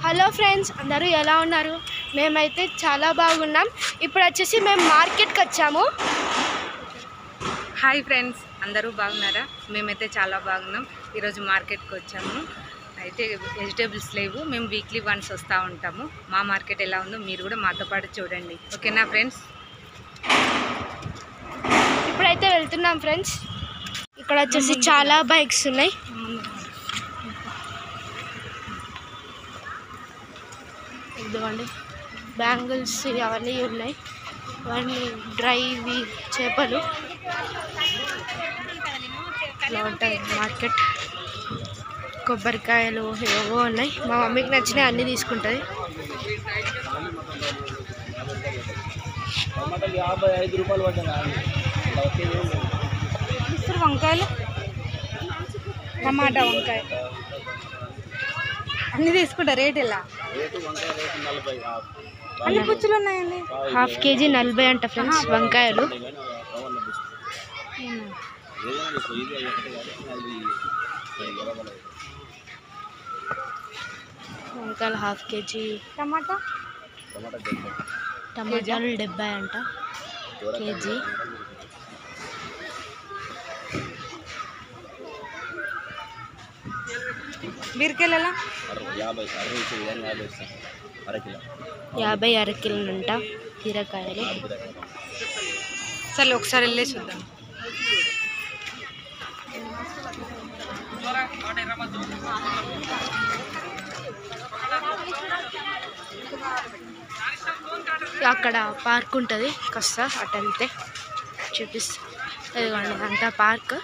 Hello friends, అందరూ ఎలా ఉన్నారు? మేమైతే చాలా బాగున్నాం. ఇప్పుడు వచ్చేసి మేము మార్కెట్కి వచ్చాము. హాయ్ ఫ్రెండ్స్, అందరూ బాగున్నారా? మేమైతే చాలా బాగున్నాం. ఈరోజు మార్కెట్కి వచ్చాము. అయితే వెజిటేబుల్స్ లేవు, మేము వీక్లీ వన్స్ వస్తూ ఉంటాము. మా మార్కెట్ ఎలా ఉందో మీరు కూడా మాతో పాటు చూడండి, ఓకేనా ఫ్రెండ్స్? ఇప్పుడైతే వెళ్తున్నాం ఫ్రెండ్స్. ఇక్కడ వచ్చేసి చాలా బైక్స్ ఉన్నాయి. ఇదిగోండి, బ్యాంగిల్స్ అవన్నీ ఉన్నాయి. అవన్నీ డ్రైవి చేపలు. ఇలా ఉంటుంది మార్కెట్. కొబ్బరికాయలు ఏవో ఉన్నాయి. మా మమ్మీకి నచ్చినవి అన్నీ తీసుకుంటుంది. వంకాయలు, టమాటా వంకాయ అన్నీ తీసుకుంటా. రేట్ ఎలా? అన్ని పుచ్చులు ఉన్నాయండి. హాఫ్ కేజీ 40 అంట ఫ్రెండ్స్ వంకాయలు. వంకాయలు హాఫ్ కేజీ. టమాటాలు 70 అంట కేజీ. బీరకాయలు ఎలా? 50 అరకిలోనంట బీరకాయలు. సరే ఒకసారి వెళ్ళే చూద్దాం. అక్కడ పార్క్ ఉంటుంది, కాస్త అటు వెళ్తే చూపిస్తా. ఇదిగోండి అంతా పార్క్.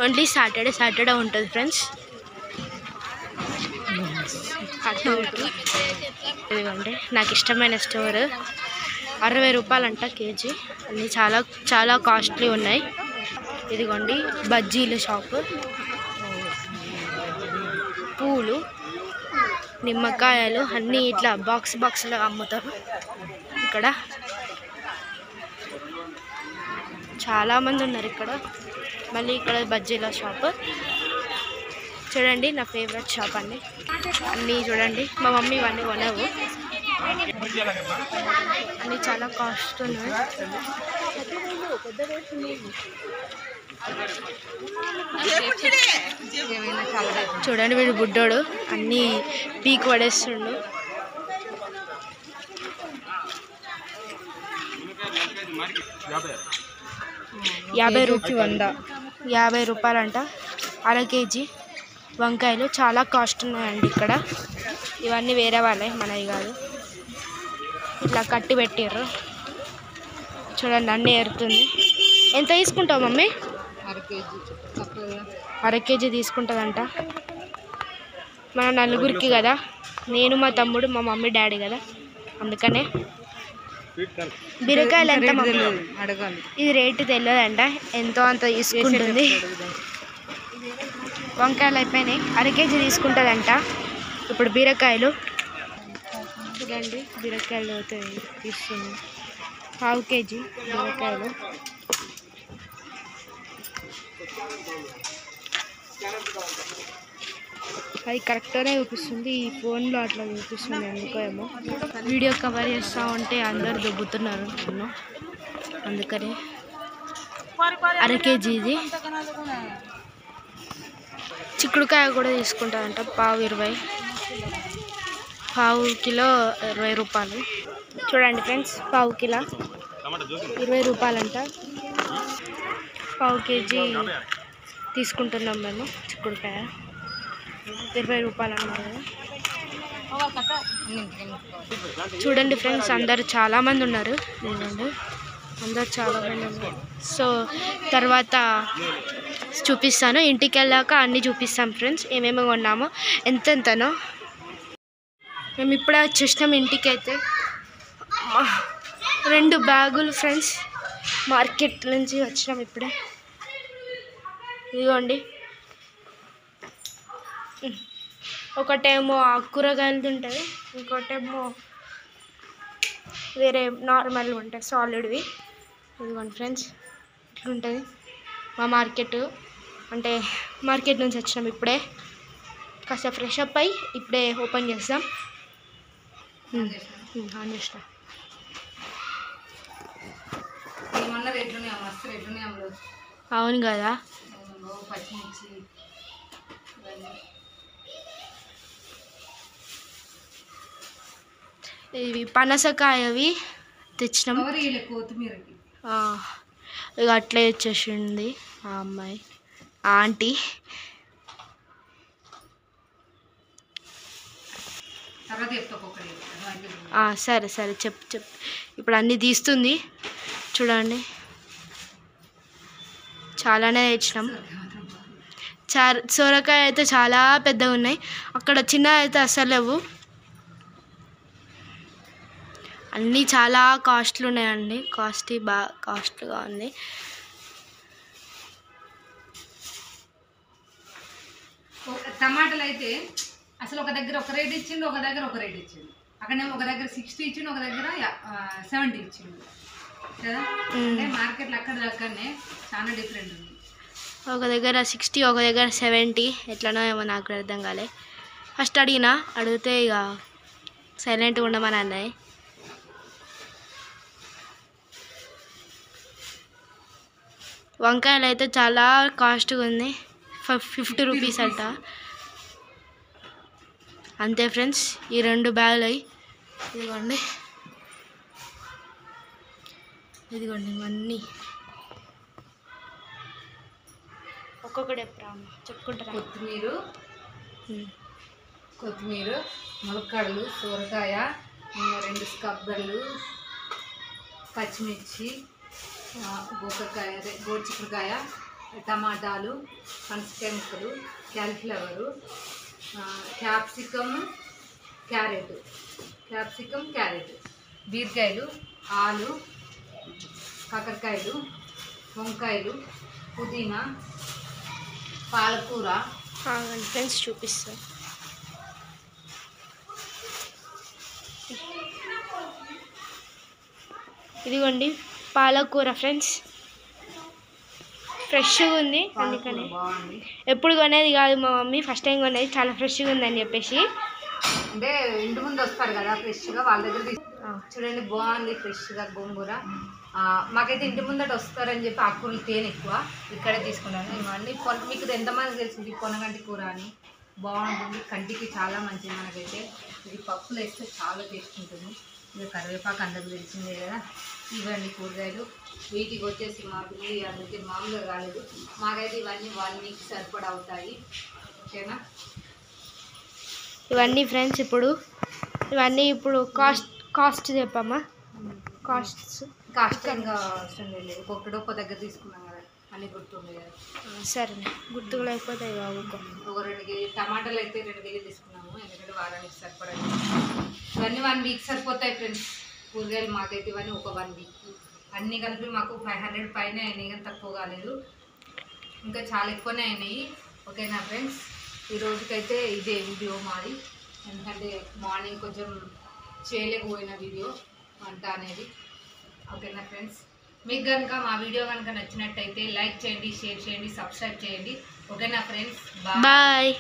ఓన్లీ సాటర్డే ఉంటుంది ఫ్రెండ్స్. అటు ఇదిగోండి నాకు ఇష్టమైన స్టోర్. 60 రూపాయలంట కేజీ. అన్నీ చాలా చాలా కాస్ట్లీ ఉన్నాయి. ఇదిగోండి బజ్జీల షాపు, పూలు, నిమ్మకాయలు అన్నీ ఇట్లా బాక్స్లో అమ్ముతారు. ఇక్కడ చాలామంది ఉన్నారు ఇక్కడ. మళ్ళీ ఇక్కడ బజ్జీల షాపు చూడండి, నా ఫేవరెట్ షాప్ అండి. అన్నీ చూడండి, మా మమ్మీ ఇవన్నీ కొనవు, అన్నీ చాలా కాస్ట్ ఉన్నాయి. చూడండి వీడు బుడ్డోడు అన్నీ పీక్ పడేస్తుండు. యాభై రూపాయలంట అర కేజీ వంకాయలు. చాలా కాస్ట్ ఉన్నాయండి ఇక్కడ. ఇవన్నీ వేరే వాళ్ళే, మనవి కాదు. ఇట్లా కట్టి పెట్టారు చూడండి, అన్నీ ఏరుతుంది. ఎంత తీసుకుంటావు మమ్మీ? అర కేజీ తీసుకుంటుందంట. మన నలుగురికి కదా, నేను మా తమ్ముడు మా మమ్మీ డాడీ కదా, అందుకనే. బీరకాయలు ఎంత అడగాలి, ఇది రేటు తెలియదంట, ఎంతో అంత తీసుకుంటుంది. వంకాయలు అయిపోయినాయి, అర కేజీ తీసుకుంటుందంట. ఇప్పుడు బీరకాయలు చూడండి, బీరకాయలు తీస్తుంది. ½ కేజీ బీరకాయలు. అది కరెక్ట్గానే చూపిస్తుంది, ఈ ఫోన్లో అట్లా చూపిస్తుంది ఎందుకో ఏమో. వీడియో కవర్ చేస్తూ ఉంటే అందరు దొబ్బుతున్నారు నన్ను, అందుకని. అర కేజీ ఇది. చిక్కుడుకాయ కూడా తీసుకుంటారంట, ½ కిలో 20 రూపాయలు. చూడండి ఫ్రెండ్స్, ½ కిలో 20 రూపాయలంట. ½ కేజీ తీసుకుంటున్నాం మేము. చిక్కుడుకాయ 20 రూపాయలు అన్నారు. చూడండి ఫ్రెండ్స్, అందరు చాలామంది ఉన్నారు. అందరు చాలామంది ఉన్నారు. సో తర్వాత చూపిస్తాను, ఇంటికి వెళ్ళాక అన్నీ చూపిస్తాం ఫ్రెండ్స్, ఏమేమి కొన్నామో ఎంతెంతనో. మేము ఇప్పుడే వచ్చేసినాం ఇంటికి. అయితే 2 బ్యాగులు ఫ్రెండ్స్, మార్కెట్ నుంచి వచ్చినాం ఇప్పుడే. ఇదిగోండి, ఒకటేమో కూరగాయలది ఉంటుంది, ఇంకోటేమో వేరే నార్మల్గా ఉంటాయి సాలిడ్వి. ఇదిగోండి ఫ్రెండ్స్, ఇట్లుంటుంది మా మార్కెట్. అంటే మార్కెట్ నుంచి వచ్చినాం ఇప్పుడే. కాస్త ఫ్రెష్ అప్ అయ్యి ఇప్పుడే ఓపెన్ చేస్తాం. ఆన్ చేసిన. ఏమన్నా రేట్లునే మస్తు రేట్లునే అమ్మలు. అవును కదా. పచ్చిమిర్చి ఇవి పనసకాయవి తెచ్చినాం. కొత్తిమీరకి ఇక అట్లే ఇచ్చేసింది ఆ అమ్మాయి, ఆంటీ. సరే సరే చెప్పు. ఇప్పుడు అన్నీ తీస్తుంది చూడండి. చాలానే తెచ్చినాం. సొరకాయ అయితే చాలా పెద్దగా ఉన్నాయి, అక్కడ చిన్న అయితే అస్సలు లేవు. అన్నీ చాలా కాస్ట్లు ఉన్నాయండి, కాస్ట్గా ఉంది. టమాటాలు అయితే అసలు ఒక దగ్గర ఒక రేట్ ఇచ్చిండు, ఒక దగ్గర ఒక రేట్ ఇచ్చిండు. అక్కడనేమో ఒక దగ్గర 60 ఇచ్చిండు, ఒక దగ్గర 70 ఇచ్చిండు కదా. అంటే మార్కెట్లో అక్కడనే చాలా డిఫరెంట్ ఉంది. ఒక దగ్గర 60, ఒక దగ్గర 70. ఎట్లనో ఏమో నాకు అర్థం కాలే. ఫస్ట్ అడిగితే ఇక సైలెంట్గా ఉండమని అన్నాయి. వంకాయలు అయితే చాలా కాస్ట్గా ఉంది, 50 రూపీస్ అంట. అంతే ఫ్రెండ్స్, ఈ 2 బ్యాగులు అయ్యి ఇదిగోండి ఇవన్నీ ఒక్కొక్కటి చెప్పుకుంటారా. కొత్తిమీర, ములక్కాడలు, సొరకాయ, 2 స్కబ్బర్లు, పచ్చిమిర్చి, గోకరకాయ, గోరుచిక్కుడుకాయ, టమాటాలు, పనసకాయ ముక్కలు, క్యాలీఫ్లవరు, క్యాప్సికమ్, క్యారెట్, బీరకాయలు, ఆలు, కాకరకాయలు, వంకాయలు, పుదీనా, పాలకూర. ఫ్రెండ్స్ చూపిస్తాను. ఇదిగోండి పాలకూర ఫ్రెండ్స్, ఫ్రెష్గా ఉంది. అందుకని ఎప్పుడు కొనేది కాదు మా మమ్మీ, ఫస్ట్ టైం కొనేది. చాలా ఫ్రెష్గా ఉందని చెప్పేసి, అంటే ఇంటి ముందు వస్తారు కదా ఫ్రెష్గా, వాళ్ళ దగ్గర చూడండి బాగుంది ఫ్రెష్గా గోంగూర. మాకైతే ఇంటి ముందట వస్తారని చెప్పి ఆకుకూరలు తేనె ఎక్కువ ఇక్కడే తీసుకున్నాను. ఇవన్నీ మీకు ఎంతమంది తెలిసింది పొనగంటి కూర అని, బాగుంటుంది, కంటికి చాలా మంచిది. మనకైతే ఇది పప్పులు వేస్తే చాలా టేస్ట్ ఉంటుంది. ఇది కరివేపాకు అందరికి తెలిసిందే కదా. ఇవన్నీ కూరగాయలు, వీటికి వచ్చేసి మా పిల్లి అందుకే మామూలుగా కాలేదు. మాకైతే ఇవన్నీ 1 వీక్ సరిపడా అవుతాయి. ఓకేనా. ఇవన్నీ ఫ్రెండ్స్ ఇవన్నీ ఇప్పుడు కాస్ట్ చెప్పమ్మా. కాస్ట్ ఇంకా అవసరం లేదు, ఒక్కొక్క దగ్గర తీసుకున్నాం కదా, అన్నీ గుర్తుంది కదా. సరే, గుర్తుకు లేకపోతే ఒక 2 కేజీ టమాటాలు అయితే 2 కేజీలు తీసుకున్నాము, ఎందుకంటే వారానికి సరిపడా. ఇవన్నీ 1 వీక్ సరిపోతాయి ఫ్రెండ్స్ కూరగాయలు. మాకైతే ఇవన్నీ ఒక 1 వీక్. అన్నీ కలిపి మాకు 500 పైన అయినాయి, కానీ తక్కువ కాలేదు, ఇంకా చాలా ఎక్కువనే అయినాయి. ఓకేనా ఫ్రెండ్స్, ఈ రోజుకైతే ఇదే వీడియో మాది. ఎందుకంటే మార్నింగ్ కొంచెం చేయలేకపోయిన వీడియో వంట అనేది. ఓకేనా ఫ్రెండ్స్, మీకు కనుక మా వీడియో కనుక నచ్చినట్టయితే లైక్ చేయండి, షేర్ చేయండి, సబ్స్క్రైబ్ చేయండి. ఓకేనా ఫ్రెండ్స్, బాయ్.